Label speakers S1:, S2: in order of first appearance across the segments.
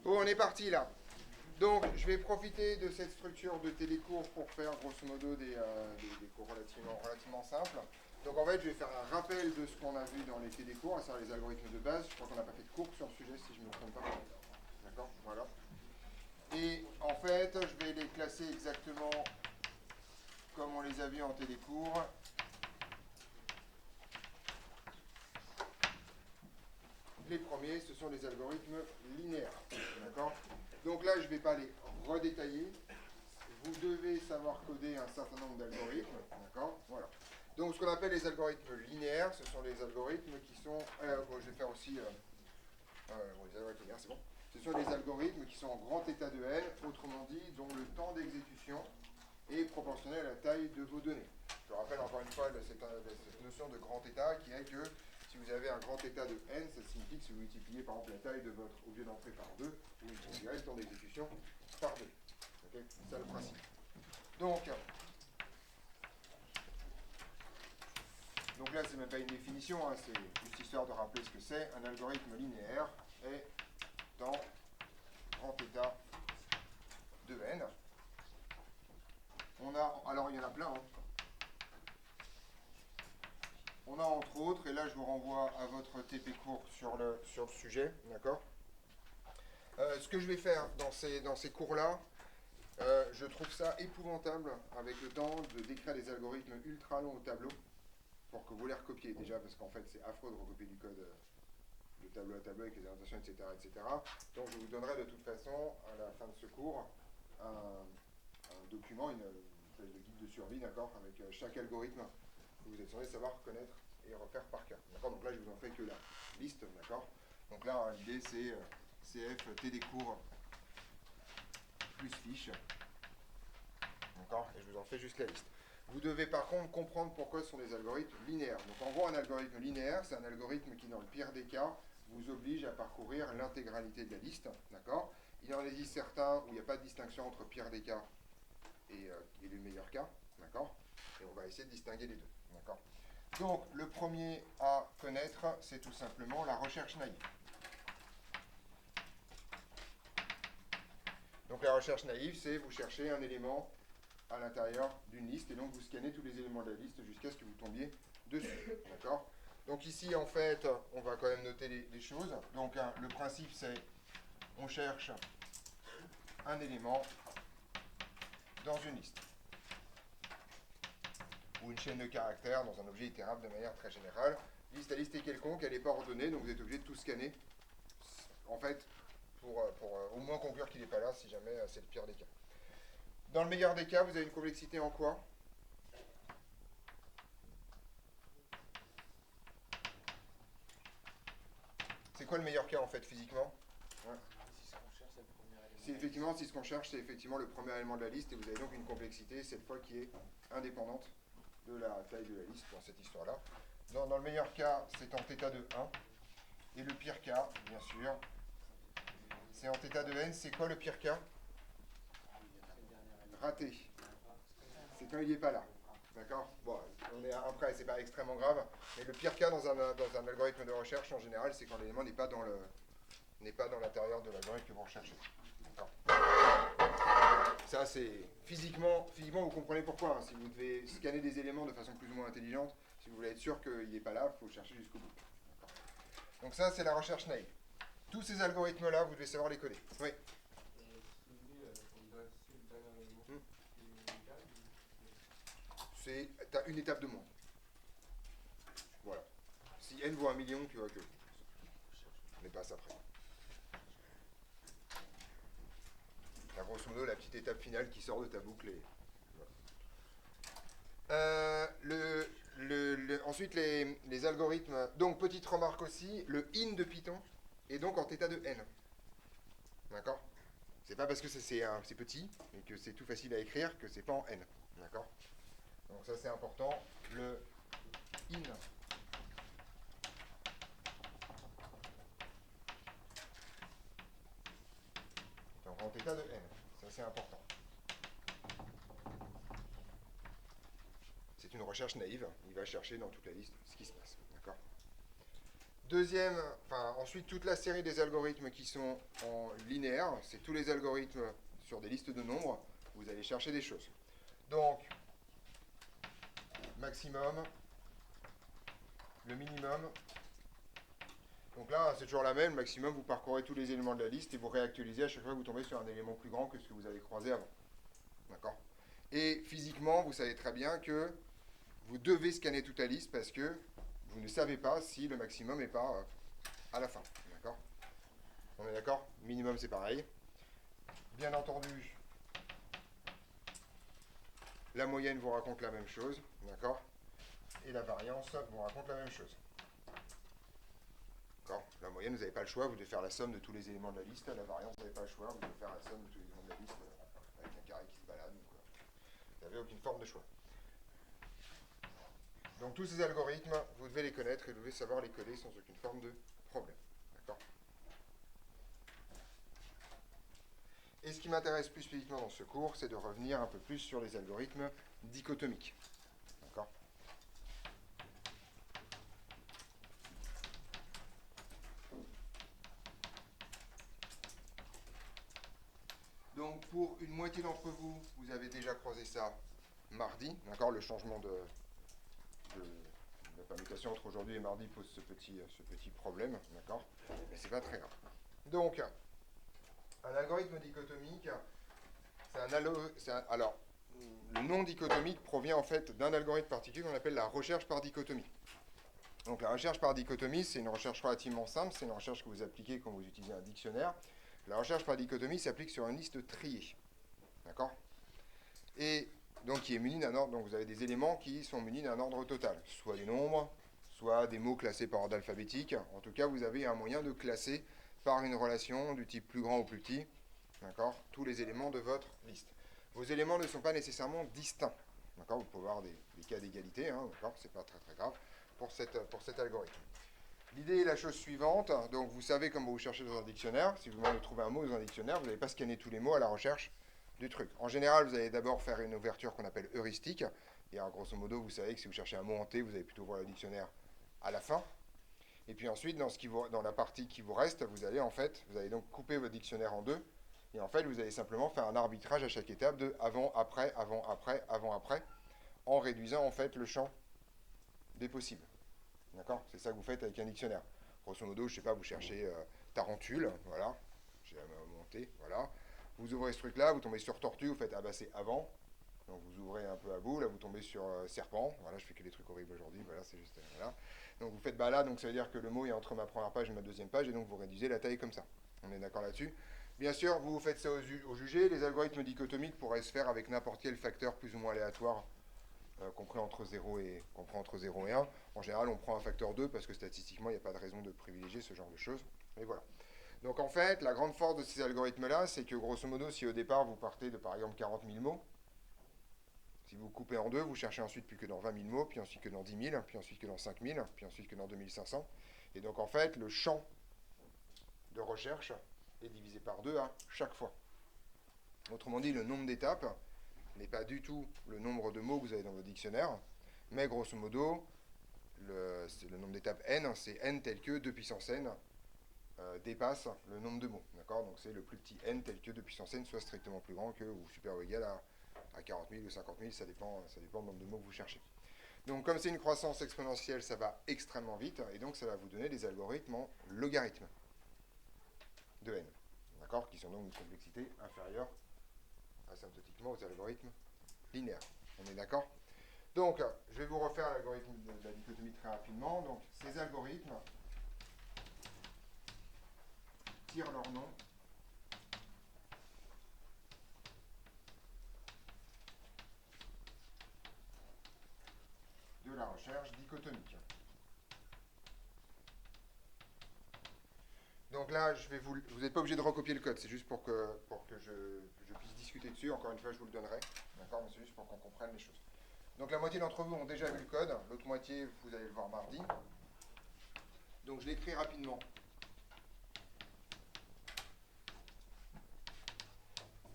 S1: Bon, on est parti là. Donc, je vais profiter de cette structure de télécours pour faire grosso modo des cours relativement simples. Donc, en fait, je vais faire un rappel de ce qu'on a vu dans les télécours, à savoir les algorithmes de base. Je crois qu'on n'a pas fait de cours sur le sujet, si je ne me trompe pas. D'accord. Voilà. Et en fait, je vais les classer exactement comme on les a vus en télécours. Les premiers, ce sont les algorithmes linéaires. D'accord. Donc là, je ne vais pas les redétailler. Vous devez savoir coder un certain nombre d'algorithmes. D'accord. Voilà. Donc ce qu'on appelle les algorithmes linéaires, ce sont les algorithmes qui sont... bon, je vais faire aussi... bon, les algorithmes linéaires, c'est bon. Ce sont les algorithmes qui sont en grand état de L, autrement dit, dont le temps d'exécution est proportionnel à la taille de vos données. Je rappelle encore une fois cette notion de grand état qui est que si vous avez un grand état de n, ça signifie que si vous multipliez par exemple la taille de votre objet d'entrée par 2, vous multiplierez le temps d'exécution par 2. Okay, c'est ça le principe. Donc là, c'est même pas une définition, hein, c'est juste histoire de rappeler ce que c'est. Un algorithme linéaire est dans grand état de n. Alors il y en a plein. Hein. On a entre autres, et là je vous renvoie à votre TP cours sur le sujet, d'accord. Ce que je vais faire dans ces cours-là, je trouve ça épouvantable avec le temps de décrire des algorithmes ultra longs au tableau pour que vous les recopiez déjà, parce qu'en fait c'est affreux de recopier du code de tableau à tableau avec les annotations, etc., etc. Donc je vous donnerai de toute façon, à la fin de ce cours, un document, une espèce de guide de survie, d'accord, avec chaque algorithme que vous êtes censé savoir connaître et refaire par cœur. D'accord. Donc là, je vous en fais que la liste, d'accord. Donc là, l'idée, c'est CF TD cours plus fiche, d'accord. Et je vous en fais juste la liste. Vous devez par contre comprendre pourquoi ce sont des algorithmes linéaires. Donc en gros, un algorithme linéaire, c'est un algorithme qui, dans le pire des cas, vous oblige à parcourir l'intégralité de la liste, d'accord. Il en existe certains où il n'y a pas de distinction entre pire des cas et le meilleur cas, d'accord. Et on va essayer de distinguer les deux, d'accord. Donc, le premier à connaître, c'est tout simplement la recherche naïve. Donc, la recherche naïve, c'est vous cherchez un élément à l'intérieur d'une liste, et donc vous scannez tous les éléments de la liste jusqu'à ce que vous tombiez dessus, d'accord. Donc ici, en fait, on va quand même noter les choses. Donc, le principe, c'est on cherche un élément dans une liste ou une chaîne de caractères dans un objet itérable de manière très générale. La liste est quelconque, elle n'est pas ordonnée, donc vous êtes obligé de tout scanner, en fait, pour au moins conclure qu'il n'est pas là, si jamais c'est le pire des cas. Dans le meilleur des cas, vous avez une complexité en quoi? C'est quoi le meilleur cas, en fait, physiquement? Ouais.
S2: Si ce qu'on cherche, c'est le premier élément.
S1: Si ce qu'on cherche, c'est effectivement le premier élément de la liste, et vous avez donc une complexité, cette fois, qui est indépendante de la taille de la liste dans cette histoire-là. Dans le meilleur cas, c'est en θ de 1. Et le pire cas, bien sûr, c'est en θ de n. C'est quoi le pire cas? Raté. C'est quand il n'est pas là. D'accord. Bon, on est après, c'est pas extrêmement grave. Mais le pire cas dans un algorithme de recherche, en général, c'est quand l'élément n'est pas dans l'intérieur de l'algorithme que vous recherchez. D'accord. Ça, c'est physiquement, vous comprenez pourquoi. Hein. Si vous devez scanner des éléments de façon plus ou moins intelligente, si vous voulez être sûr qu'il n'est pas là, il faut chercher jusqu'au bout. D'accord. Donc ça, c'est la recherche naïve. Tous ces algorithmes-là, vous devez savoir les coder. Oui. T'as une étape de moins. Voilà. Si n vaut 1 million, tu vois que on n'est pas à ça près. T'as grosso modo la petite étape finale qui sort de ta boucle. Et... Voilà. Ensuite, les algorithmes. Donc, petite remarque aussi, le in de Python est donc en θ de n. D'accord. C'est pas parce que c'est petit et que c'est tout facile à écrire que c'est pas en n. D'accord. Donc ça c'est important. Le in est en grand état de n. Ça c'est important. C'est une recherche naïve. Il va chercher dans toute la liste ce qui se passe. D'accord. Ensuite, toute la série des algorithmes qui sont en linéaire, c'est tous les algorithmes sur des listes de nombres, vous allez chercher des choses. Donc, maximum, le minimum. Donc là, c'est toujours la même, maximum, vous parcourez tous les éléments de la liste et vous réactualisez à chaque fois que vous tombez sur un élément plus grand que ce que vous avez croisé avant. D'accord? Et physiquement, vous savez très bien que vous devez scanner toute la liste parce que vous ne savez pas si le maximum n'est pas à la fin. D'accord? On est d'accord? Minimum, c'est pareil. Bien entendu, la moyenne vous raconte la même chose. D'accord? Et la variance vous raconte la même chose. D'accord? La moyenne, vous n'avez pas le choix, vous devez faire la somme de tous les éléments de la liste. La variance, vous n'avez pas le choix, vous devez faire la somme de tous les éléments de la liste avec un carré qui se balade. Donc, vous n'avez aucune forme de choix. Donc tous ces algorithmes, vous devez les connaître et vous devez savoir les coder sans aucune forme de problème. D'accord? Et ce qui m'intéresse plus spécifiquement dans ce cours, c'est de revenir un peu plus sur les algorithmes dichotomiques. D'accord? Donc pour une moitié d'entre vous, vous avez déjà croisé ça mardi. D'accord? Le changement de la permutation entre aujourd'hui et mardi pose ce petit problème. D'accord? Mais c'est pas très grave. Donc, un algorithme dichotomique, alors, le nom dichotomique provient en fait d'un algorithme particulier qu'on appelle la recherche par dichotomie. Donc la recherche par dichotomie, c'est une recherche relativement simple, c'est une recherche que vous appliquez quand vous utilisez un dictionnaire. La recherche par dichotomie s'applique sur une liste triée. D'accord? Et donc qui est munie d'un ordre, donc vous avez des éléments qui sont munis d'un ordre total, soit des nombres, soit des mots classés par ordre alphabétique. En tout cas, vous avez un moyen de classer par une relation du type plus grand ou plus petit, d'accord, tous les éléments de votre liste. Vos éléments ne sont pas nécessairement distincts. D'accord, vous pouvez avoir des cas d'égalité, hein, d'accord, c'est pas très très grave pour cet algorithme. L'idée est la chose suivante, donc vous savez comment vous cherchez dans un dictionnaire. Si vous demandez de trouver un mot dans un dictionnaire, vous n'allez pas scanner tous les mots à la recherche du truc. En général, vous allez d'abord faire une ouverture qu'on appelle heuristique. Et alors, grosso modo, vous savez que si vous cherchez un mot en T, vous allez plutôt voir le dictionnaire à la fin. Et puis ensuite, dans la partie qui vous reste, vous allez donc couper votre dictionnaire en deux. Et en fait, vous allez simplement faire un arbitrage à chaque étape de avant, après, avant, après, avant, après, en réduisant en fait le champ des possibles. D'accord? C'est ça que vous faites avec un dictionnaire. Grosso modo, je sais pas, vous cherchez tarentule, voilà. J'ai monté, voilà. Vous ouvrez ce truc-là, vous tombez sur tortue, vous faites ah bah c'est avant. Donc vous ouvrez un peu à bout, là vous tombez sur serpent. Voilà, je fais que des trucs horribles aujourd'hui, voilà, c'est juste voilà. Donc vous faites bah là, donc ça veut dire que le mot est entre ma première page et ma deuxième page, et donc vous réduisez la taille comme ça. On est d'accord là-dessus? Bien sûr, vous faites ça au jugé. Les algorithmes dichotomiques pourraient se faire avec n'importe quel facteur plus ou moins aléatoire compris entre 0 et 1. En général, on prend un facteur 2 parce que statistiquement, il n'y a pas de raison de privilégier ce genre de choses. Et voilà. Donc en fait, la grande force de ces algorithmes-là, c'est que grosso modo, si au départ, vous partez de par exemple 40 000 mots, si vous coupez en deux, vous cherchez ensuite plus que dans 20 000 mots, puis ensuite que dans 10 000, puis ensuite que dans 5 000, puis ensuite que dans 2500. Et donc en fait, le champ de recherche est divisé par 2 à chaque fois. Autrement dit, le nombre d'étapes n'est pas du tout le nombre de mots que vous avez dans votre dictionnaire, mais grosso modo, le nombre d'étapes n, c'est n tel que 2 puissance n dépasse le nombre de mots. D'accord? Donc c'est le plus petit n tel que 2 puissance n soit strictement plus grand que ou supérieur ou égal à 40 000 ou 50 000, ça dépend du nombre de mots que vous cherchez. Donc comme c'est une croissance exponentielle, ça va extrêmement vite, et donc ça va vous donner des algorithmes en logarithme de n. D'accord? Qui sont donc d'une complexité inférieure asymptotiquement aux algorithmes linéaires. On est d'accord? Donc, je vais vous refaire l'algorithme de la dichotomie très rapidement. Donc, ces algorithmes tirent leur nom de la recherche dichotomique. Donc là, vous n'êtes pas obligé de recopier le code, c'est juste pour que je puisse discuter dessus. Encore une fois, je vous le donnerai. D'accord? Mais c'est juste pour qu'on comprenne les choses. Donc la moitié d'entre vous ont déjà vu le code, l'autre moitié, vous allez le voir mardi. Donc je l'écris rapidement.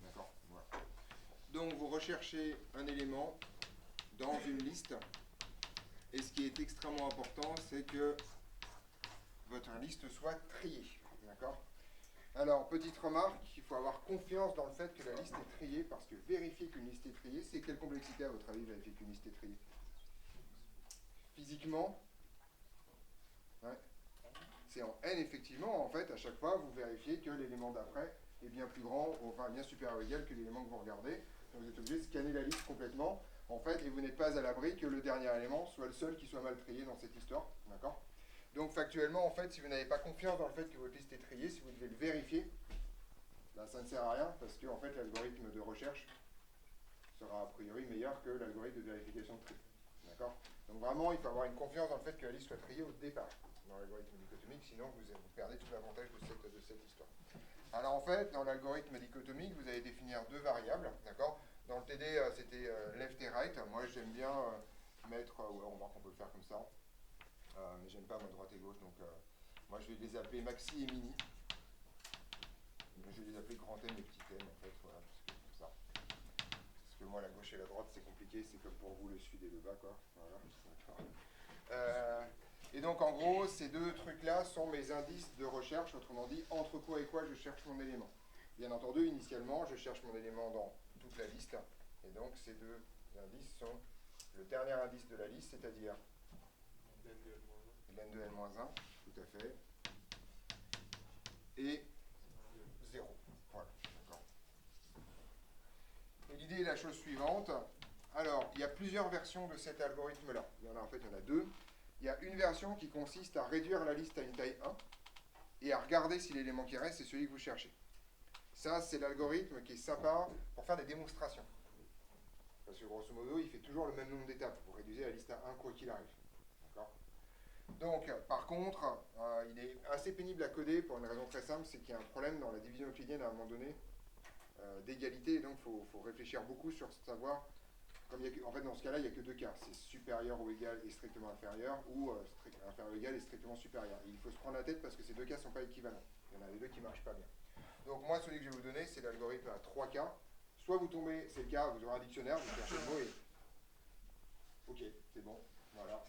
S1: D'accord? Voilà. Donc vous recherchez un élément dans une liste. Et ce qui est extrêmement important, c'est que votre liste soit triée. D'accord? Alors, petite remarque, il faut avoir confiance dans le fait que la liste est triée, parce que vérifier qu'une liste est triée, c'est quelle complexité à votre avis vérifier qu'une liste est triée? Physiquement, ouais. C'est en n effectivement, en fait, à chaque fois, vous vérifiez que l'élément d'après est bien plus grand, enfin bien supérieur ou égal que l'élément que vous regardez. Donc vous êtes obligé de scanner la liste complètement, en fait, et vous n'êtes pas à l'abri que le dernier élément soit le seul qui soit mal trié dans cette histoire, d'accord? Donc factuellement, en fait, si vous n'avez pas confiance dans le fait que votre liste est triée, si vous devez le vérifier, ben, ça ne sert à rien, parce que en fait, l'algorithme de recherche sera a priori meilleur que l'algorithme de vérification de tri. D'accord? Donc vraiment, il faut avoir une confiance dans le fait que la liste soit triée au départ dans l'algorithme dichotomique, sinon vous perdez tout l'avantage de cette histoire. Alors en fait, dans l'algorithme dichotomique, vous allez définir deux variables, d'accord? Dans le TD, c'était left et right. Moi, j'aime bien mettre, ouais, on voit qu'on peut le faire comme ça, mais j'aime pas droite et gauche, donc moi je vais les appeler maxi et mini. Je vais les appeler grand M et petit m, en fait, voilà, parce que comme ça. Parce que moi, la gauche et la droite, c'est compliqué, c'est comme pour vous le sud et le bas, quoi. Voilà, d'accord. Et donc, en gros, ces deux trucs-là sont mes indices de recherche, autrement dit, entre quoi et quoi je cherche mon élément. Bien entendu, initialement, je cherche mon élément dans toute la liste, et donc ces deux indices sont le dernier indice de la liste, c'est-à-dire ln de n-1, tout à fait, et 0. Voilà, d'accord. Et l'idée est la chose suivante. Alors, il y a plusieurs versions de cet algorithme-là. Il y en a deux. Il y a une version qui consiste à réduire la liste à une taille 1 et à regarder si l'élément qui reste, c'est celui que vous cherchez. Ça, c'est l'algorithme qui est sympa pour faire des démonstrations. Parce que grosso modo, il fait toujours le même nombre d'étapes. Vous réduisez la liste à 1 quoi qu'il arrive. D'accord ? Donc, par contre, il est assez pénible à coder pour une raison très simple, c'est qu'il y a un problème dans la division euclidienne à un moment donné d'égalité, et donc il faut réfléchir beaucoup sur savoir, en fait dans ce cas-là, il n'y a que deux cas, c'est supérieur ou égal et strictement inférieur, ou inférieur ou égal et strictement supérieur. Et il faut se prendre la tête parce que ces deux cas ne sont pas équivalents. Il y en a les deux qui ne marchent pas bien. Donc moi, celui que je vais vous donner, c'est l'algorithme à 3 cas. Soit vous tombez, c'est le cas, vous aurez un dictionnaire, vous cherchez le mot et... Ok, c'est bon, voilà.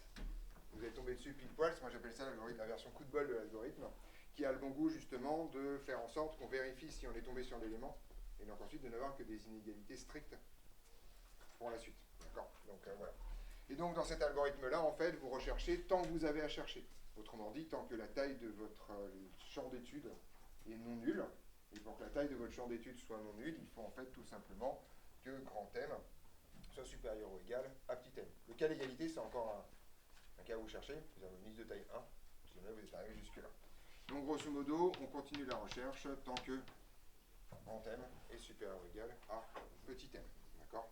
S1: Vous allez tomber dessus pile poil, moi j'appelle ça l'algorithme, la version coup de bol de l'algorithme, qui a le bon goût justement de faire en sorte qu'on vérifie si on est tombé sur l'élément, et donc ensuite de n'avoir que des inégalités strictes pour la suite. D'accord? Donc voilà. Et donc dans cet algorithme-là, en fait, vous recherchez tant que vous avez à chercher. Autrement dit, tant que la taille de votre champ d'étude est non nulle, et pour que la taille de votre champ d'étude soit non nulle, il faut en fait tout simplement que grand M soit supérieur ou égal à petit m. Le cas d'égalité, c'est encore un cas où vous cherchez, vous avez une liste de taille 1, si jamais vous êtes arrivé jusque-là. Donc grosso modo, on continue la recherche tant que grand M est supérieur ou égal à petit m. D'accord ?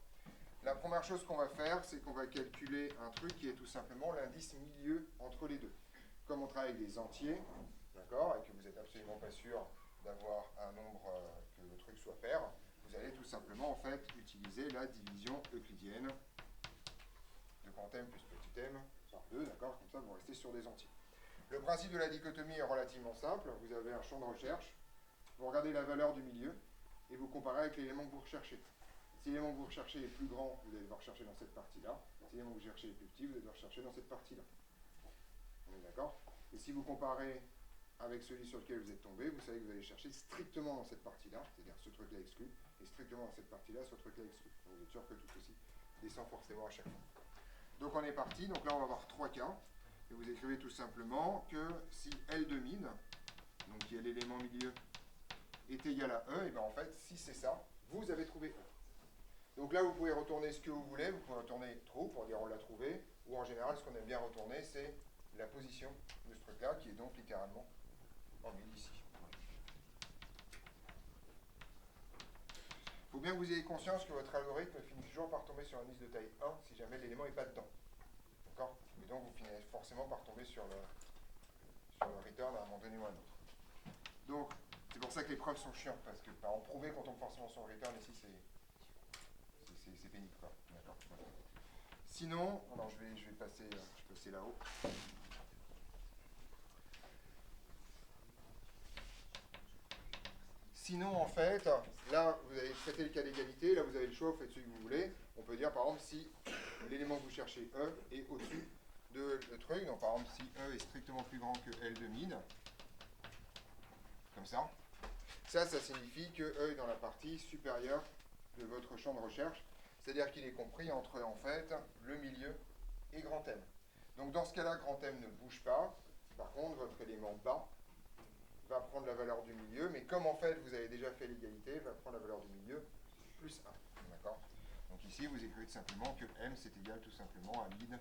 S1: La première chose qu'on va faire, c'est qu'on va calculer un truc qui est tout simplement l'indice milieu entre les deux. Comme on travaille avec des entiers, d'accord, et que vous n'êtes absolument pas sûr d'avoir un nombre que le truc soit pair, vous allez tout simplement en fait utiliser la division euclidienne de grand M plus petit m par 2, d'accord, comme ça vous restez sur des entiers. Le principe de la dichotomie est relativement simple, vous avez un champ de recherche, vous regardez la valeur du milieu et vous comparez avec l'élément que vous recherchez. Si l'élément que vous recherchez est plus grand, vous allez devoir chercher dans cette partie-là. Si l'élément que vous cherchez est plus petit, vous allez devoir chercher dans cette partie-là. On est d'accord? Et si vous comparez avec celui sur lequel vous êtes tombé, vous savez que vous allez chercher strictement dans cette partie-là, c'est-à-dire ce truc-là exclu, et strictement dans cette partie-là, ce truc-là exclu. Donc vous êtes sûr que tout ceci descend forcément à chaque fois. Donc on est parti, donc là on va avoir 3 cas, et vous écrivez tout simplement que si L de min, donc qui est l'élément milieu, est égal à E, et bien en fait, si c'est ça, vous avez trouvé E. Donc là, vous pouvez retourner ce que vous voulez, vous pouvez retourner true pour dire on l'a trouvé, ou en général, ce qu'on aime bien retourner, c'est la position de ce truc-là, qui est donc littéralement en mille ici. Il faut bien que vous ayez conscience que votre algorithme finit toujours par tomber sur un indice de taille 1 si jamais l'élément n'est pas dedans. D'accord? Et donc vous finissez forcément par tomber sur le return à un moment donné ou à un autre. Donc, c'est pour ça que les preuves sont chiantes, parce que en prouver qu'on tombe forcément sur le return, ici, c'est pénible, quoi. D'accord. Voilà. Sinon, alors je vais passer là-haut. Sinon, en fait, là, vous avez traité le cas d'égalité, là, vous avez le choix, vous faites celui que vous voulez. On peut dire, par exemple, si l'élément que vous cherchez, E, est au-dessus de le truc. Donc par exemple, si E est strictement plus grand que L de mid, comme ça, ça signifie que E est dans la partie supérieure de votre champ de recherche. C'est-à-dire qu'il est compris entre, en fait, le milieu et grand M. Donc dans ce cas-là, grand M ne bouge pas. Par contre, votre élément bas va prendre la valeur du milieu, mais comme en fait vous avez déjà fait l'égalité, va prendre la valeur du milieu plus 1. D'accord? Donc ici, vous écrivez simplement que M c'est égal tout simplement à mid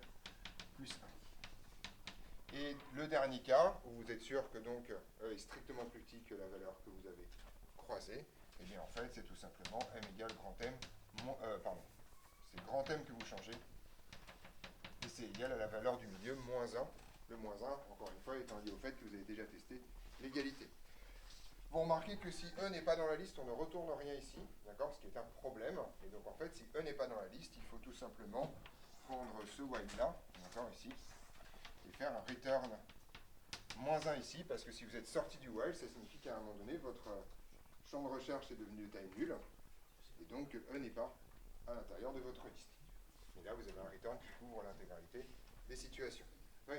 S1: plus 1. Et le dernier cas, où vous êtes sûr que donc E est strictement plus petit que la valeur que vous avez croisée, et bien en fait c'est tout simplement M égale grand M, c'est grand M que vous changez, et c'est égal à la valeur du milieu moins 1. Le moins 1, encore une fois, étant lié au fait que vous avez déjà testé l'égalité. Vous remarquez que si E n'est pas dans la liste, on ne retourne rien ici, d'accord, ce qui est un problème. Et donc en fait, si E n'est pas dans la liste, il faut tout simplement prendre ce while là, d'accord, ici, et faire un return moins 1 ici, parce que si vous êtes sorti du while, ça signifie qu'à un moment donné, votre champ de recherche est devenu de taille nulle, et donc que E n'est pas à l'intérieur de votre liste. Et là, vous avez un return qui couvre l'intégralité des situations. Oui.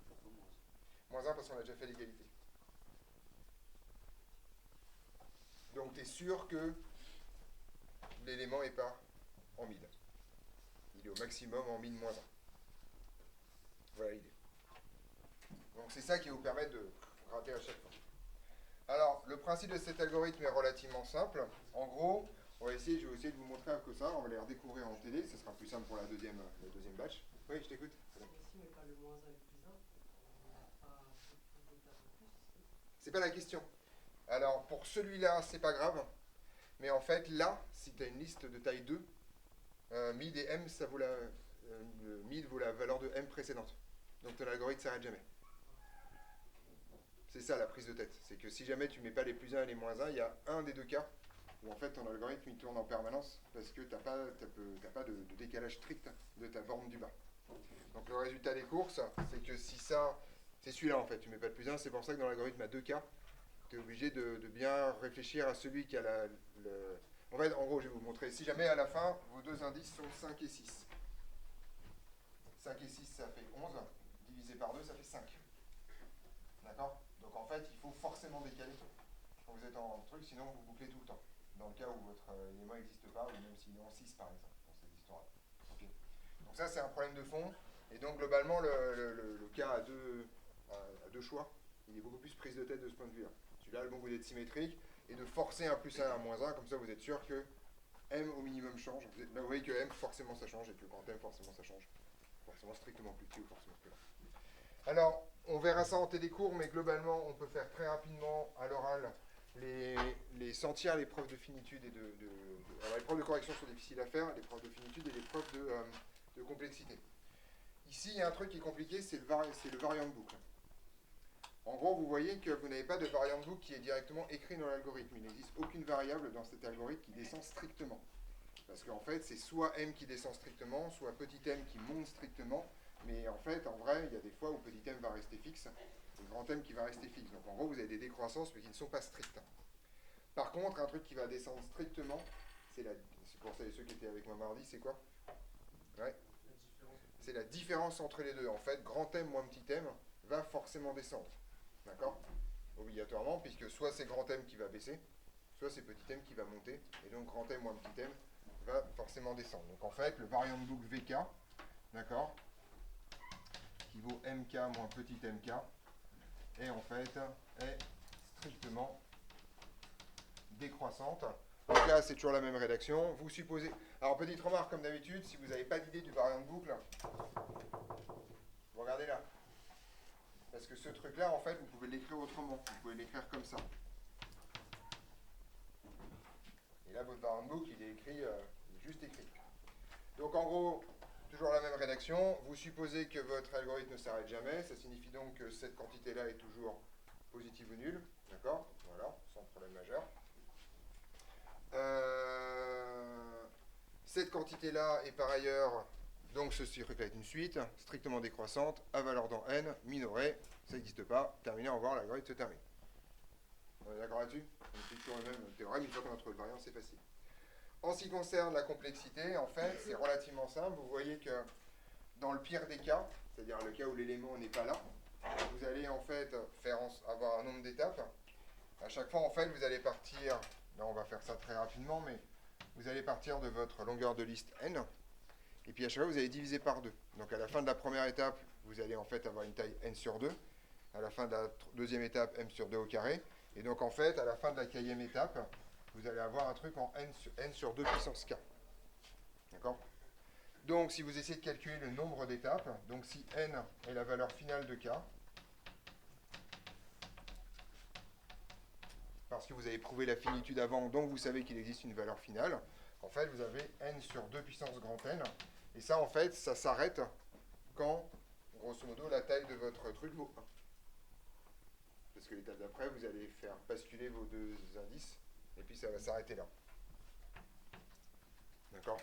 S2: Pourquoi moins?
S1: Moins 1 parce qu'on a déjà fait l'égalité. Donc tu es sûr que l'élément n'est pas en mid. Il est au maximum en mid moins 1. Voilà l'idée. Donc c'est ça qui va vous permettre de gratter à chaque fois. Alors, le principe de cet algorithme est relativement simple. En gros, je vais essayer de vous montrer un peu ça. On va les redécouvrir en télé. Ce sera plus simple pour la deuxième batch. Oui, je t'écoute.
S3: Si on met pas le moins 1 et le plus 1, on n'a pas d'état en plus.
S1: C'est pas la question. Alors, pour celui-là, c'est pas grave. Mais en fait, là, si tu as une liste de taille 2, mid et m, ça vaut mid vaut la valeur de m précédente. Donc ton algorithme ne s'arrête jamais. C'est ça la prise de tête. C'est que si jamais tu ne mets pas les plus 1 et les moins 1, il y a un des deux cas où en fait ton algorithme il tourne en permanence parce que tu n'as pas de décalage strict de ta borne du bas. Donc le résultat des courses, c'est que si ça, c'est celui-là en fait, tu ne mets pas de plus 1, c'est pour ça que dans l'algorithme à deux cas, tu es obligé de bien réfléchir à celui qui a En fait, en gros, je vais vous montrer. Si jamais à la fin, vos deux indices sont 5 et 6. 5 et 6, ça fait 11. Divisé par 2, ça fait 5. D'accord? Donc en fait, il faut forcément décaler quand vous êtes en truc, sinon vous bouclez tout le temps. Dans le cas où votre élément n'existe pas, ou même s'il est en 6 par exemple, dans cette histoire-là. Okay. Donc ça, c'est un problème de fond. Et donc globalement, le cas à deux choix, il est beaucoup plus prise de tête de ce point de vue-là. Celui-là, le bon bout d'être symétrique, et de forcer un plus 1 à un moins 1, comme ça vous êtes sûr que M au minimum change. Là vous voyez que M forcément ça change, et que grand M forcément ça change. Forcément strictement plus petit ou forcément plus grand. Alors, on verra ça en télécours, mais globalement, on peut faire très rapidement à l'oral les sentir les preuves de finitude et alors les preuves de correction sont difficiles à faire, les preuves de finitude et les preuves de complexité. Ici, il y a un truc qui est compliqué, c'est le variant de boucle. En gros, vous voyez que vous n'avez pas de variant de boucle qui est directement écrit dans l'algorithme. Il n'existe aucune variable dans cet algorithme qui descend strictement. Parce qu'en fait, c'est soit m qui descend strictement, soit petit m qui monte strictement. Mais en fait, en vrai, il y a des fois où petit m va rester fixe et grand m qui va rester fixe. Donc en gros, vous avez des décroissances mais qui ne sont pas strictes. Par contre, un truc qui va descendre strictement, c'est pour ça, ceux qui étaient avec moi mardi, c'est quoi? Ouais. C'est la différence entre les deux. En fait, grand m moins petit m va forcément descendre. D'accord? Obligatoirement, puisque soit c'est grand M qui va baisser, soit c'est petit m qui va monter, et donc grand M moins petit m va forcément descendre. Donc en fait, le variant de boucle VK, d'accord, qui vaut MK moins petit mk, et en fait est strictement décroissante. Donc là, c'est toujours la même rédaction. Vous supposez... Alors, petite remarque, comme d'habitude, si vous n'avez pas d'idée du variant de boucle, vous regardez là. Parce que ce truc-là, en fait, vous pouvez l'écrire autrement. Vous pouvez l'écrire comme ça. Et là, votre variant de boucle, il est écrit, il est juste écrit. Donc, en gros, toujours la même rédaction. Vous supposez que votre algorithme ne s'arrête jamais. Ça signifie donc que cette quantité-là est toujours positive ou nulle. D'accord? Voilà, sans problème majeur. Cette quantité-là est par ailleurs... Donc ceci reflète une suite strictement décroissante, à valeur dans n, minorée, ça n'existe pas, terminé, au revoir, l'algorithme se termine. On est d'accord là-dessus? On fait toujours le même théorème, une fois qu'on a trouvé le variant, c'est facile. En ce qui concerne la complexité, en fait, c'est relativement simple. Vous voyez que dans le pire des cas, c'est-à-dire le cas où l'élément n'est pas là, vous allez en fait avoir un nombre d'étapes. À chaque fois, en fait, vous allez partir, là on va faire ça très rapidement, mais vous allez partir de votre longueur de liste n, et puis à chaque fois, vous allez diviser par 2. Donc à la fin de la première étape, vous allez en fait avoir une taille n sur 2. À la fin de la deuxième étape, m sur 2 au carré. Et donc en fait, à la fin de la quatrième étape, vous allez avoir un truc en n sur 2 puissance k. D'accord? Donc si vous essayez de calculer le nombre d'étapes, donc si n est la valeur finale de k, parce que vous avez prouvé la finitude avant, donc vous savez qu'il existe une valeur finale, en fait vous avez n sur 2 puissance grand n, et ça en fait ça s'arrête quand, grosso modo, la taille de votre truc vaut 1. Parce que l'étape d'après, vous allez faire basculer vos deux indices, et puis ça va s'arrêter là. D'accord?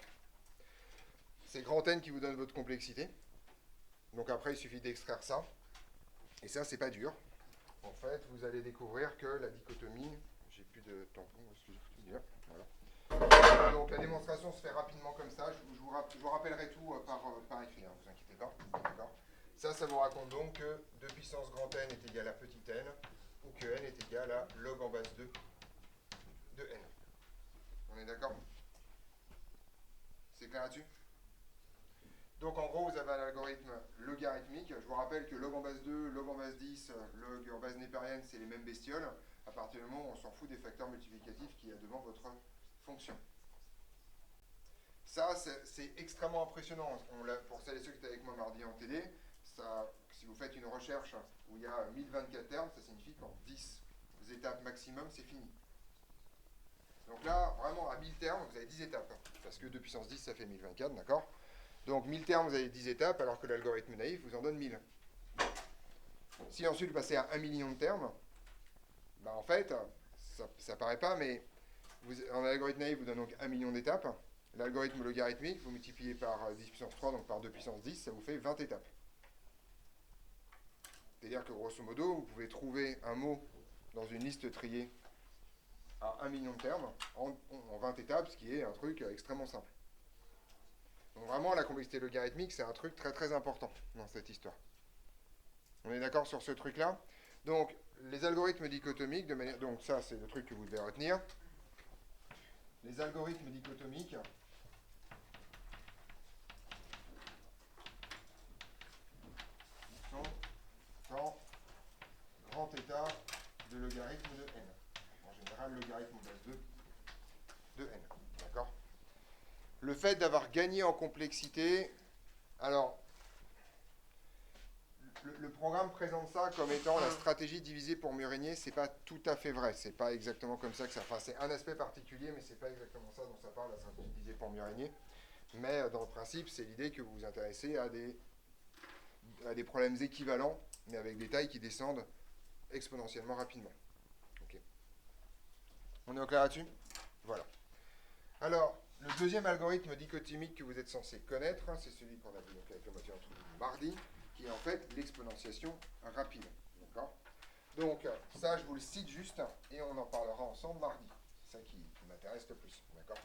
S1: C'est grand N qui vous donne votre complexité. Donc après, il suffit d'extraire ça. Et ça, c'est pas dur. En fait, vous allez découvrir que la dichotomie... J'ai plus de tampon, excusez-moi. Voilà. Donc la démonstration se fait rapidement comme ça. Je vous rappellerai tout par écrit, hein, vous inquiétez pas. D'accord? Ça vous raconte donc que 2 puissance grand N est égal à petit n, ou que n est égal à log en base 2 de n. On est d'accord? C'est clair là-dessus? Donc en gros, vous avez un algorithme logarithmique. Je vous rappelle que log en base 2, log en base 10, log en base népérienne, c'est les mêmes bestioles. À partir du moment où on s'en fout des facteurs multiplicatifs qu'il y a devant votre fonction. Ça, c'est extrêmement impressionnant. Pour celles et ceux qui étaient avec moi mardi en télé, ça, si vous faites une recherche où il y a 1024 termes, ça signifie qu'en 10 étapes maximum, c'est fini. Donc là, vraiment, à 1000 termes, vous avez 10 étapes. Parce que 2 puissance 10, ça fait 1024, d'accord? Donc 1000 termes, vous avez 10 étapes, alors que l'algorithme naïf vous en donne 1000. Si ensuite vous passez à 1 million de termes, bah en fait, ça paraît pas, mais en algorithme naïf vous donne donc 1 million d'étapes. L'algorithme logarithmique, vous multipliez par 10 puissance 3, donc par 2 puissance 10, ça vous fait 20 étapes. C'est-à-dire que grosso modo, vous pouvez trouver un mot dans une liste triée à 1 million de termes en 20 étapes, ce qui est un truc extrêmement simple. Donc vraiment, la complexité logarithmique, c'est un truc très très important dans cette histoire. On est d'accord sur ce truc-là? Donc, les algorithmes dichotomiques, de manière... Donc ça, c'est le truc que vous devez retenir. Les algorithmes dichotomiques sont dans grand état de logarithme de n. En général, logarithme en base 2 de n. D'accord? Le fait d'avoir gagné en complexité, alors, le programme présente ça comme étant la stratégie divisée pour mieux régner. C'est pas tout à fait vrai. C'est pas exactement comme ça que ça. Enfin, c'est un aspect particulier, mais c'est pas exactement ça dont ça parle, la stratégie divisée pour mieux régner. Mais dans le principe, c'est l'idée que vous vous intéressez à des problèmes équivalents, mais avec des tailles qui descendent exponentiellement rapidement. Okay. On est au clair là-dessus? Voilà. Alors, le deuxième algorithme dichotomique que vous êtes censé connaître, c'est celui qu'on a vu donc avec la moitié entre mardi, qui est en fait l'exponentiation rapide. D'accord? Donc, ça, je vous le cite juste, et on en parlera ensemble mardi. C'est ça qui m'intéresse le plus. D'accord?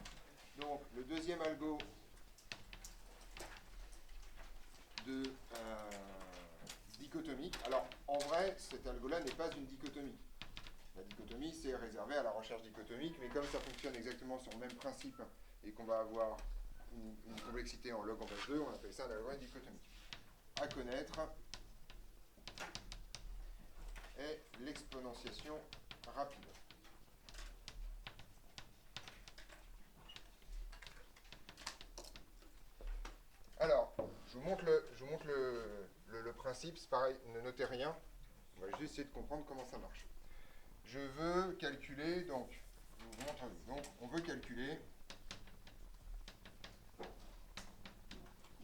S1: Donc, le deuxième algo de dichotomique. Alors, en vrai, cet algo-là n'est pas une dichotomie. La dichotomie, c'est réservé à la recherche dichotomique, mais comme ça fonctionne exactement sur le même principe et qu'on va avoir une complexité en log en base 2, on appelle ça un algorithme dichotomique. À connaître est l'exponentiation rapide. Alors, je vous montre le principe, c'est pareil, ne notez rien, on va juste essayer de comprendre comment ça marche. Je veux calculer, donc, je vous montre, donc, on veut calculer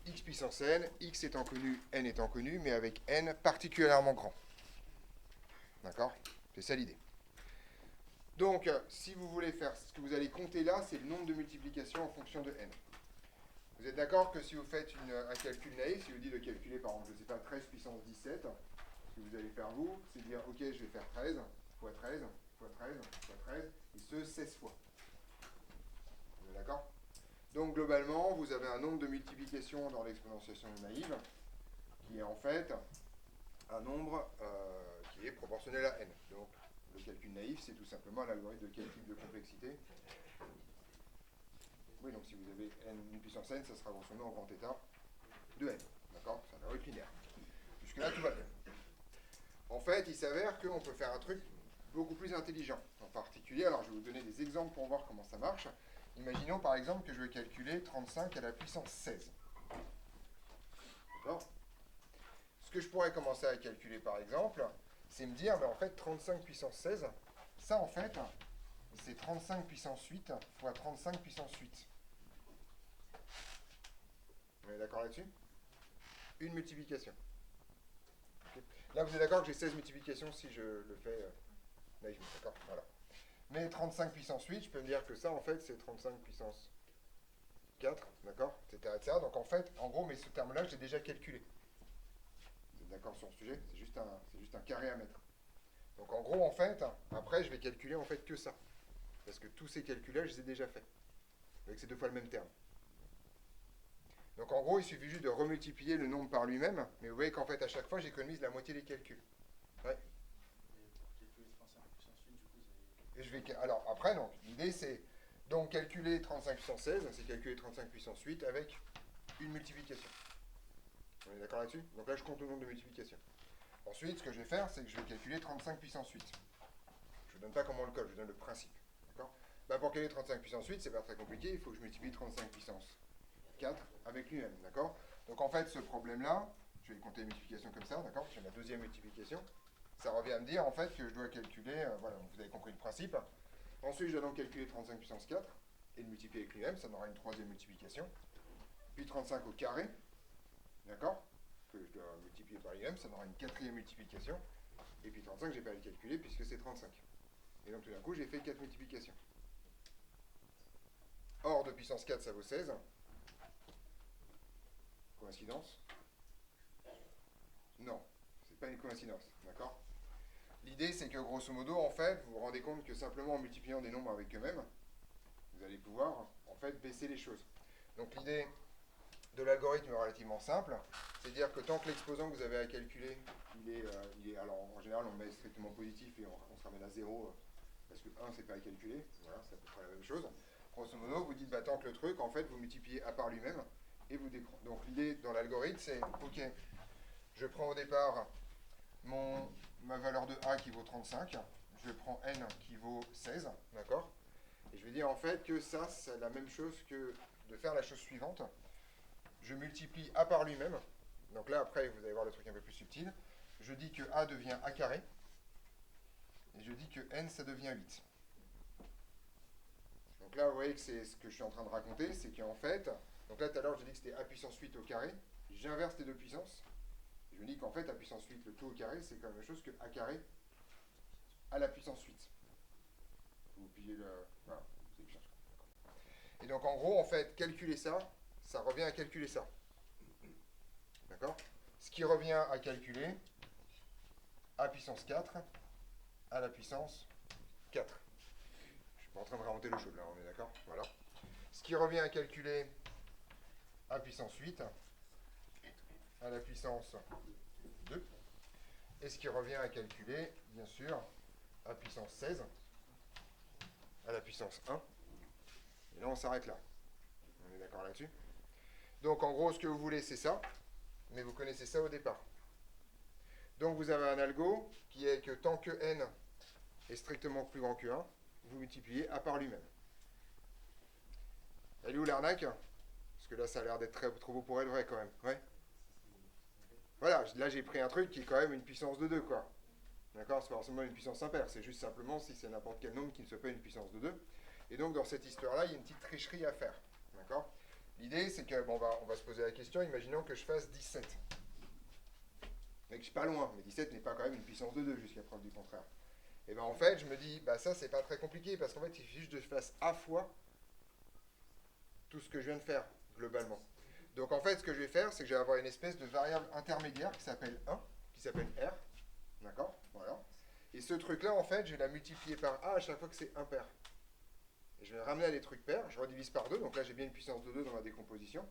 S1: x puissance n, x étant connu, n étant connu, mais avec n particulièrement grand. D'accord? C'est ça l'idée. Donc, si vous voulez faire, ce que vous allez compter là, c'est le nombre de multiplications en fonction de n. Vous êtes d'accord que si vous faites un calcul naïf, si je vous dis de calculer par exemple, je ne sais pas, 13 puissance 17, ce que vous allez faire vous, c'est dire, ok, je vais faire 13 fois 13 fois 13 fois 13, et ce 16 fois. Vous êtes d'accord? Donc globalement, vous avez un nombre de multiplications dans l'exponentiation naïve qui est en fait un nombre qui est proportionnel à n. Donc, le calcul naïf, c'est tout simplement un algorithme de calcul de complexité. Oui, donc si vous avez n puissance n, ça sera grosso modo en grand état de n. D'accord? C'est un algorithme linéaire. Jusque-là, tout va bien. En fait, il s'avère qu'on peut faire un truc beaucoup plus intelligent. En particulier, alors je vais vous donner des exemples pour voir comment ça marche. Imaginons par exemple que je vais calculer 35 à la puissance 16. D'accord? Ce que je pourrais commencer à calculer par exemple, c'est me dire, ben, en fait, 35 puissance 16, ça en fait, c'est 35 puissance 8 fois 35 puissance 8. On est d'accord là-dessus? Une multiplication. Okay. Là, vous êtes d'accord que j'ai 16 multiplications si je le fais naïvement, d'accord? Voilà. Mais 35 puissance 8, je peux me dire que ça, en fait, c'est 35 puissance 4, d'accord? Etc., etc. Donc, en fait, en gros, mais ce terme-là, j'ai déjà calculé. Vous êtes d'accord sur le sujet? C'est juste un carré à mettre. Donc, en gros, en fait, après, je vais calculer, en fait, que ça. Parce que tous ces calculs-là, je les ai déjà faits. Avec ces deux fois le même terme. Donc, en gros, il suffit juste de remultiplier le nombre par lui-même. Mais vous voyez qu'en fait, à chaque fois, j'économise la moitié des calculs. Ouais. Et je vais, alors, après, donc, l'idée, c'est donc calculer 35 puissance 16, c'est calculer 35 puissance 8 avec une multiplication. On est d'accord là-dessus? Donc là, je compte le nombre de multiplications. Ensuite, ce que je vais faire, c'est que je vais calculer 35 puissance 8. Je ne vous donne pas comment on le code, je vous donne le principe. D'accord? Bah, pour calculer 35 puissance 8, c'est pas très compliqué, il faut que je multiplie 35 puissance 4 avec lui-même. D'accord? Donc en fait, ce problème-là, je vais compter les multiplications comme ça, d'accord? J'ai ma deuxième multiplication. Ça revient à me dire en fait que je dois calculer, voilà, vous avez compris le principe. Ensuite, je dois donc calculer 35 puissance 4 et le multiplier avec lui-même, ça m'aura une troisième multiplication. Puis 35 au carré, d'accord? Que je dois multiplier par lui-même, ça m'aura une quatrième multiplication. Et puis 35, je n'ai pas à le calculer puisque c'est 35. Et donc tout d'un coup, j'ai fait 4 multiplications. Or de puissance 4, ça vaut 16. Coïncidence? Non, c'est pas une coïncidence, d'accord? L'idée, c'est que grosso modo, en fait, vous vous rendez compte que simplement en multipliant des nombres avec eux-mêmes, vous allez pouvoir, en fait, baisser les choses. Donc l'idée de l'algorithme est relativement simple, c'est-à-dire que tant que l'exposant que vous avez à calculer, il est alors en général, on met strictement positif et on se ramène à 0, parce que 1, c'est pas à calculer, voilà, c'est à peu près la même chose. Grosso modo, vous dites, bah, tant que le truc, en fait, vous multipliez à part lui-même, et vous décroissez. Donc l'idée dans l'algorithme, c'est, ok, je prends au départ ma valeur de A qui vaut 35, je prends N qui vaut 16, d'accord? Et je vais dire en fait que ça, c'est la même chose que de faire la chose suivante. Je multiplie A par lui-même, donc là après vous allez voir le truc un peu plus subtil, je dis que A devient A carré, et je dis que N ça devient 8. Donc là vous voyez que c'est ce que je suis en train de raconter, c'est qu'en fait, donc là tout à l'heure j'ai dit que c'était A puissance 8 au carré, j'inverse les deux puissances, je me dis qu'en fait, à puissance 8, le tout au carré, c'est quand même la même chose que A carré à la puissance 8. Vous pillez le... Voilà, c'est puissance. Et donc, en gros, en fait, calculer ça, ça revient à calculer ça. D'accord? Ce qui revient à calculer A puissance 4 à la puissance 4. Je suis pas en train de réinventer le jeu, là, on est d'accord? Voilà. Ce qui revient à calculer A puissance 8 à la puissance 2. Et ce qui revient à calculer, bien sûr, A puissance 16 à la puissance 1. Et là, on s'arrête là. On est d'accord là-dessus? Donc, en gros, ce que vous voulez, c'est ça. Mais vous connaissez ça au départ. Donc, vous avez un algo qui est que tant que n est strictement plus grand que 1, vous multipliez A par lui-même. Elle est où l'arnaque? Parce que là, ça a l'air d'être trop beau pour être vrai, quand même. Ouais. Voilà, là, j'ai pris un truc qui est quand même une puissance de 2, quoi. D'accord? C'est pas forcément une puissance impaire, c'est juste simplement si c'est n'importe quel nombre qui ne soit pas une puissance de 2. Et donc, dans cette histoire-là, il y a une petite tricherie à faire. D'accord? L'idée, c'est que, bon, on va se poser la question, imaginons que je fasse 17. Mais que je suis pas loin, mais 17 n'est pas quand même une puissance de 2, jusqu'à preuve du contraire. Et bien, en fait, je me dis, bah ça, c'est pas très compliqué, parce qu'en fait, il suffit juste que je fasse A fois tout ce que je viens de faire, globalement. Donc, en fait, ce que je vais faire, c'est que je vais avoir une espèce de variable intermédiaire qui s'appelle 1, qui s'appelle R. D'accord? Voilà. Et ce truc-là, en fait, je vais la multiplier par A à chaque fois que c'est impair. Et je vais ramener à des trucs pairs, je redivise par 2, donc là j'ai bien une puissance de 2 dans ma décomposition.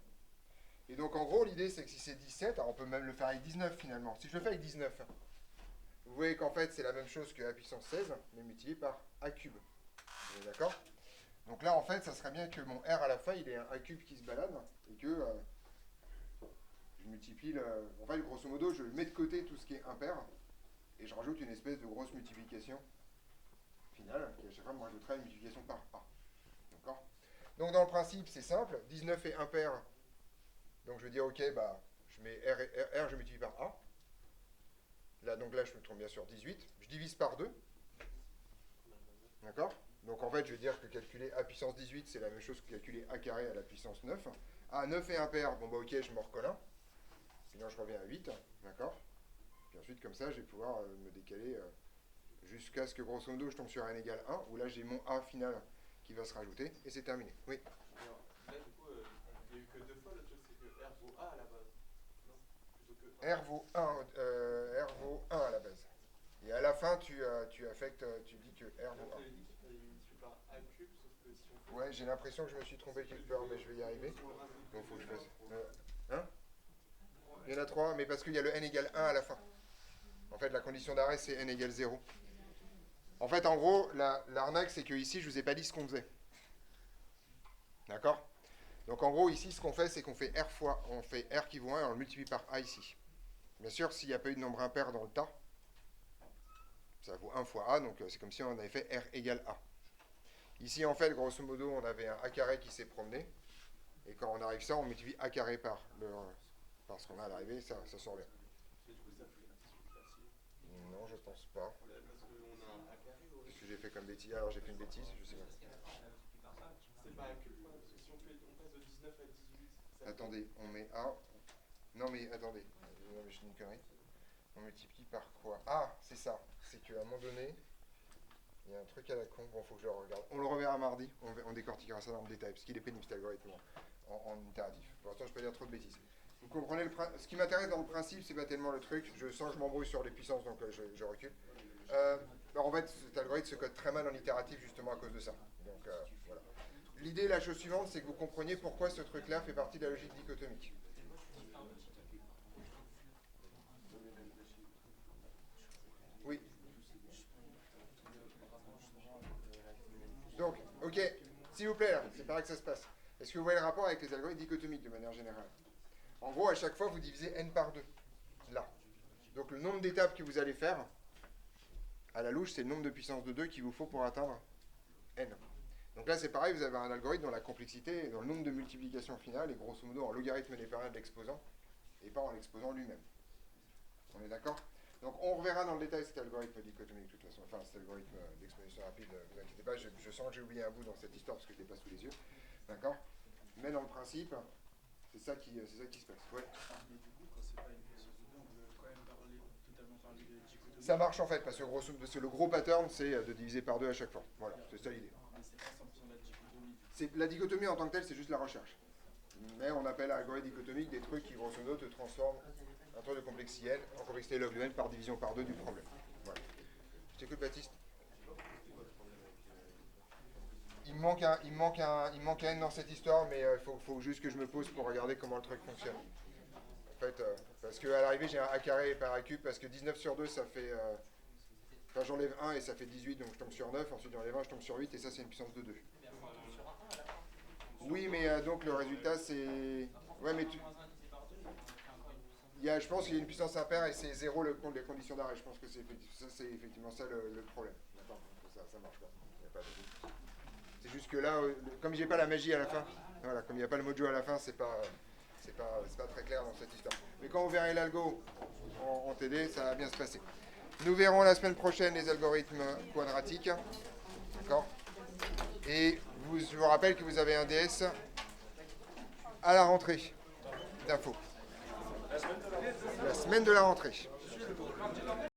S1: Et donc en gros, l'idée c'est que si c'est 17, alors on peut même le faire avec 19 finalement. Si je le fais avec 19, vous voyez qu'en fait c'est la même chose que a puissance 16, mais multiplié par a cube. Vous êtes d'accord? Donc là en fait, ça serait bien que mon R à la fin, il ait un a cube qui se balade, et que je multiplie, en fait grosso modo, je mets de côté tout ce qui est impair, et je rajoute une espèce de grosse multiplication finale, qui à chaque fois me rajoutera une multiplication par A. D'accord? Donc dans le principe, c'est simple, 19 est impair, donc je vais dire, ok, bah, je mets R, je multiplie par A. Là, donc là, je me trompe bien sur 18. Je divise par 2. D'accord? Donc en fait, je vais dire que calculer A puissance 18, c'est la même chose que calculer A carré à la puissance 9. A, 9 est impair, bon bah ok, je me recolle 1. Sinon, je reviens à 8. D'accord? Puis ensuite, comme ça, je vais pouvoir me décaler jusqu'à ce que, grosso modo, je tombe sur n égale 1, où là, j'ai mon A final qui va se rajouter, et c'est terminé. Oui.
S2: Alors, là, du coup, il n'y a eu que 2 fois. Le truc, c'est que R vaut A à la base. Non? Plutôt que 1.
S1: R vaut 1 à la base. Et à la fin, tu affectes, tu dis que R vaut 1.
S2: Il multiplie par A cube, sauf que si on fait.
S1: Ouais, j'ai l'impression que je me suis trompé quelque part, mais je vais y arriver. Donc il faut que je fasse. Hein? Il y en a 3, mais parce qu'il y a le n égale 1 à la fin. En fait, la condition d'arrêt, c'est n égale 0. En fait, en gros, l'arnaque, c'est que ici, je vous ai pas dit ce qu'on faisait. D'accord? Donc en gros, ici, ce qu'on fait, c'est qu'on fait R fois, on fait R qui vaut 1 et on le multiplie par A ici. Bien sûr, s'il n'y a pas eu de nombre impair dans le tas, ça vaut 1 fois A, donc c'est comme si on avait fait R égale A. Ici, en fait, grosso modo, on avait un A carré qui s'est promené, et quand on arrive ça, on multiplie A carré par ce qu'on a à l'arrivée, ça sort bien.
S2: Et du coup, ça fait un petit peu facile.
S1: Non, je pense pas.
S2: Parce qu'on a un A carré au.
S1: Qu'est-ce que j'ai fait comme bêtise? Alors j'ai fait une bêtise, je sais pas.
S2: C'est pas A cube, quoi. Parce que si on passe de 19 à 18.
S1: Attendez, on met A. Non mais attendez, non mais je dis une connerie. On multiplie par quoi? Ah, c'est ça. C'est qu'à un moment donné, il y a un truc à la con. Bon, faut que je le regarde. On le reverra mardi. On décortiquera ça dans le détail, parce qu'il est pénible cet algorithme en itératif. Pour l'instant, je peux pas dire trop de bêtises. Vous comprenez ce qui m'intéresse dans le principe, c'est pas tellement le truc. Je sens que je m'embrouille sur les puissances, donc je recule. Alors en fait, cet algorithme se code très mal en itératif justement à cause de ça. Donc voilà. L'idée, la chose suivante, c'est que vous compreniez pourquoi ce truc-là fait partie de la logique dichotomique. Oui. Donc, ok, s'il vous plaît, là, c'est pareil que ça se passe. Est-ce que vous voyez le rapport avec les algorithmes dichotomiques de manière générale? En gros, à chaque fois, vous divisez n par 2. Là. Donc le nombre d'étapes que vous allez faire, à la louche, c'est le nombre de puissance de 2 qu'il vous faut pour atteindre n. Donc là, c'est pareil, vous avez un algorithme dont la complexité est dans le nombre de multiplications finales, et grosso modo en logarithme linéaire de l'exposant, et pas en l'exposant lui-même. On est d'accord? Donc on reverra dans le détail cet algorithme dichotomique de toute façon, enfin cet algorithme d'exposition rapide, ne vous inquiétez pas, je sens que j'ai oublié un bout dans cette histoire parce que je ne l'ai pas sous les yeux. D'accord? Mais dans le principe, c'est ça qui se passe. Ouais.
S4: Mais du coup, quand c'est pas une puissance de 2, on peut quand même totalement parler de dichotomie.
S1: Ça marche en fait, parce que le gros pattern, c'est de diviser par 2 à chaque fois. Voilà, c'est ça l'idée.
S4: Mais c'est pas 100% de la dichotomie.
S1: La dichotomie en tant que telle, c'est juste la recherche. Mais on appelle algorithme dichotomique des trucs qui, grosso modo, te transforment un truc de complexité n en complexité log de n par division par 2 du problème. Voilà. Je t'écoute, Baptiste. Il me manque un n dans cette histoire, mais il faut juste que je me pose pour regarder comment le truc fonctionne. En fait, parce qu'à l'arrivée, j'ai un a carré par a cube, parce que 19 sur 2, ça fait... Enfin, j'enlève 1 et ça fait 18, donc je tombe sur 9. Ensuite, j'enlève 1, je tombe sur 8, et ça, c'est une puissance de 2. Oui, mais donc le résultat, c'est... Ouais, mais je pense qu'il y a une puissance impaire et c'est 0 les conditions d'arrêt. Je pense que c'est effectivement ça le problème. D'accord, ça marche pas. Y a pas de... C'est juste que là, comme j'ai pas la magie à la fin, voilà, comme il n'y a pas le mojo à la fin, c'est pas très clair dans cette histoire. Mais quand vous verrez l'algo en TD, ça va bien se passer. Nous verrons la semaine prochaine les algorithmes quadratiques. D'accord? Et je vous rappelle que vous avez un DS à la rentrée d'info. La semaine de la rentrée.